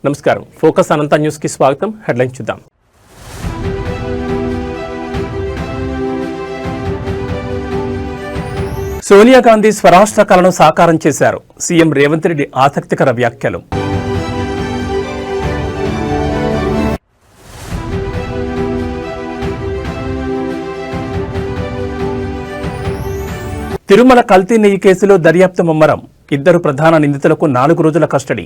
నమస్కారం. ఫోకస్ అనంత న్యూస్ కి స్వాగతం. హెడ్లైన్ చూద్దాం. సోనియా గాంధీ స్వరాష్ట్ర కలను సాకారం చేశారు. సీఎం రేవంత్ రెడ్డి ఆసక్తికర వ్యాఖ్యలు. తిరుమల కల్తీ నెయ్యి కేసులో దర్యాప్తు ముమ్మరం. 2 ప్రధాన నిందితులకు 4 రోజుల కస్టడీ.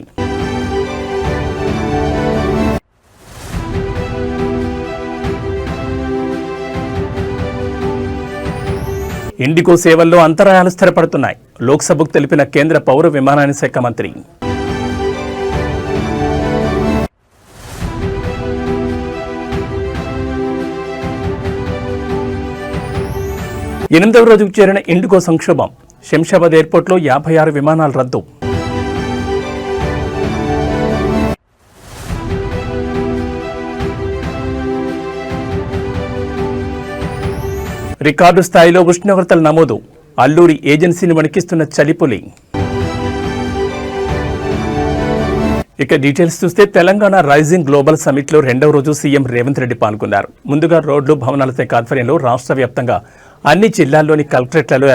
ఇండిగో సేవల్లో అంతరాయాలు స్థిరపడుతున్నాయి. లోక్సభకు తెలిపిన కేంద్ర పౌర విమానయాన శాఖ మంత్రి. ఎనిమిదవ రోజుకు చేరిన ఇండిగో సంక్షోభం. శంషాబాద్ ఎయిర్పోర్ట్లో 56 విమానాలు రద్దు. రికార్డు స్థాయిలో ఉష్ణోగ్రతలు నమోదు. అల్లూరి ఏజెన్సీని వణికిస్తున్న చలిపులి. ఇక డీటెయిల్స్ చూస్తే తెలంగాణ రైజింగ్ గ్లోబల్ సమిట్ లో 2వ రోజు సీఎం రేవంత్ రెడ్డి పాల్గొన్నారు. ముందుగా రోడ్లు భవనాల శాఖ ఆధ్వర్యంలో రాష్ట్ర వ్యాప్తంగా అన్ని జిల్లాల్లోని కలెక్టరేట్లలో